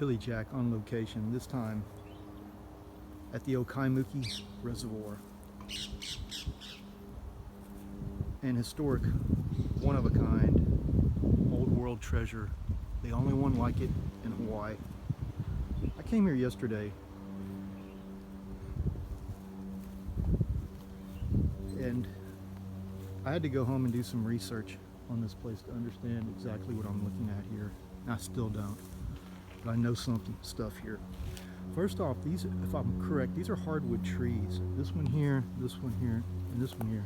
BillyJack on location, this time at the Kaimuki Reservoir. An historic, one-of-a-kind, old-world treasure. The only one like it in Hawaii. I came here yesterday and I had to go home and do some research on this place to understand exactly what I'm looking at here. I still don't, but I know some stuff here. First off, these, if I'm correct, these are hardwood trees. This one here, and this one here.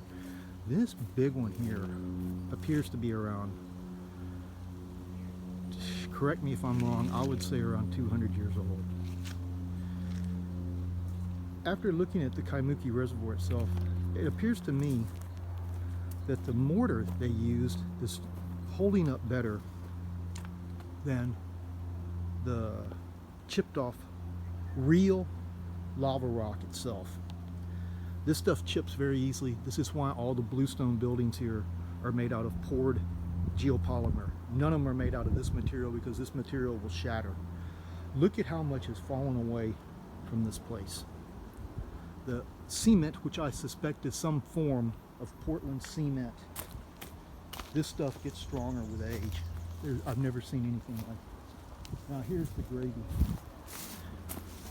This big one here appears to be around, correct me if I'm wrong, I would say around 200 years old. After looking at the Kaimuki Reservoir itself, it appears to me that the mortar they used is holding up better than the chipped off real lava rock itself. This stuff chips very easily. This is why all the Bluestone buildings here are made out of poured geopolymer. None of them are made out of this material because this material will shatter. Look at how much has fallen away from this place. The cement, which I suspect is some form of Portland cement, this stuff gets stronger with age. I've never seen anything like this. Now here's the grading.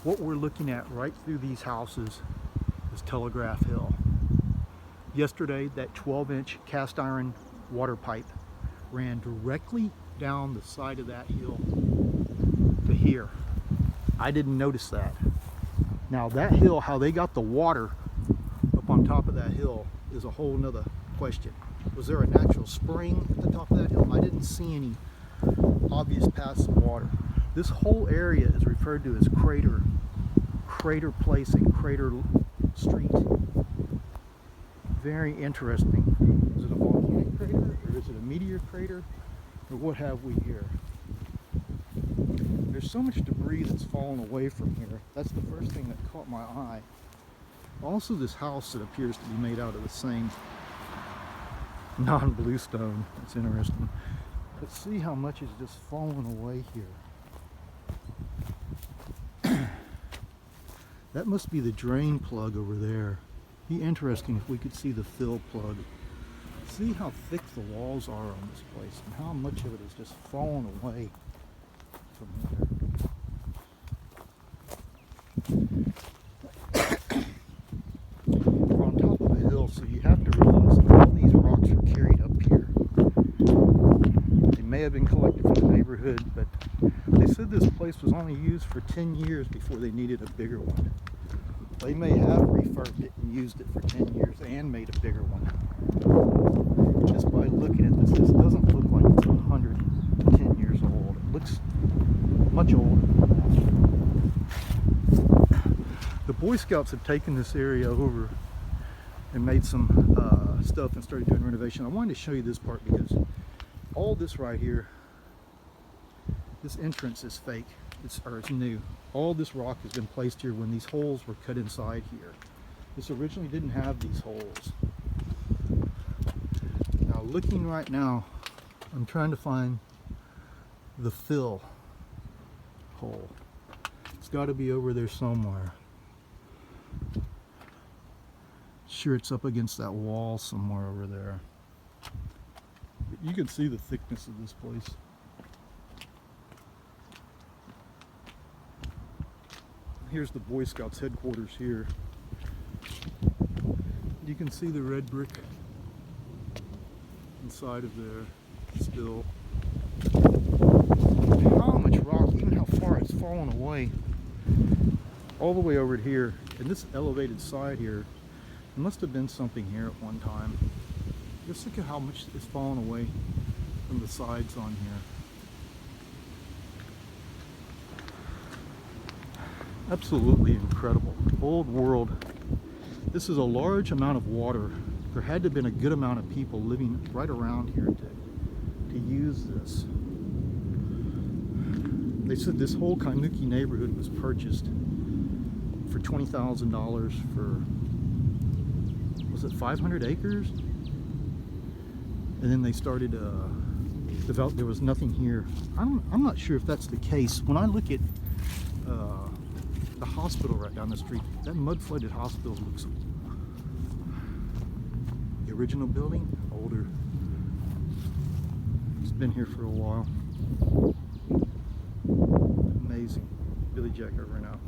What we're looking at right through these houses is Telegraph Hill. Yesterday, that 12-inch cast iron water pipe ran directly down the side of that hill to here. I didn't notice that. Now that hill, how they got the water up on top of that hill is a whole nother question. Was there a natural spring at the top of that hill? I didn't see any obvious paths of water. This whole area is referred to as Crater Place and Crater Street. Very interesting. Is it a volcanic crater, or is it a meteor crater, or what have we here? There's so much debris that's fallen away from here. That's the first thing that caught my eye. Also, this house that appears to be made out of the same non-bluestone. That's interesting. But see how much is just fallen away here. That must be the drain plug over there. Be interesting if we could see the fill plug. See how thick the walls are on this place and how much of it is just fallen away from here. We're on top of a hill, so you have to realize that all these rocks are carried up here. They may have been collected from the neighborhood, but they said this place was only used for 10 years before they needed a bigger one. They may have refurbed it and used it for 10 years and made a bigger one. Just by looking at this doesn't look like it's 110 years old. It looks much older than that. The Boy Scouts have taken this area over and made some stuff and started doing renovation. I wanted to show you this part because all this right here, this entrance is fake. It's new. All this rock has been placed here when these holes were cut inside here. This originally didn't have these holes. Now looking right now, I'm trying to find the fill hole. It's got to be over there somewhere. Sure, it's up against that wall somewhere over there. But you can see the thickness of this place. Here's the Boy Scouts headquarters here. You can see the red brick inside of there still. How much rock, even how far it's fallen away. All the way over here. And this elevated side here, there must have been something here at one time. Just look at how much is fallen away from the sides on here. Absolutely incredible. Old world. This is a large amount of water. There had to have been a good amount of people living right around here to use this. They said this whole Kaimuki neighborhood was purchased for $20,000 for, was it 500 acres? And then they started there was nothing here. I'm not sure if that's the case. When I look at the hospital right down the street, that mud flooded hospital looks, the original building, older. It's been here for a while. Amazing. BillyJack over and out.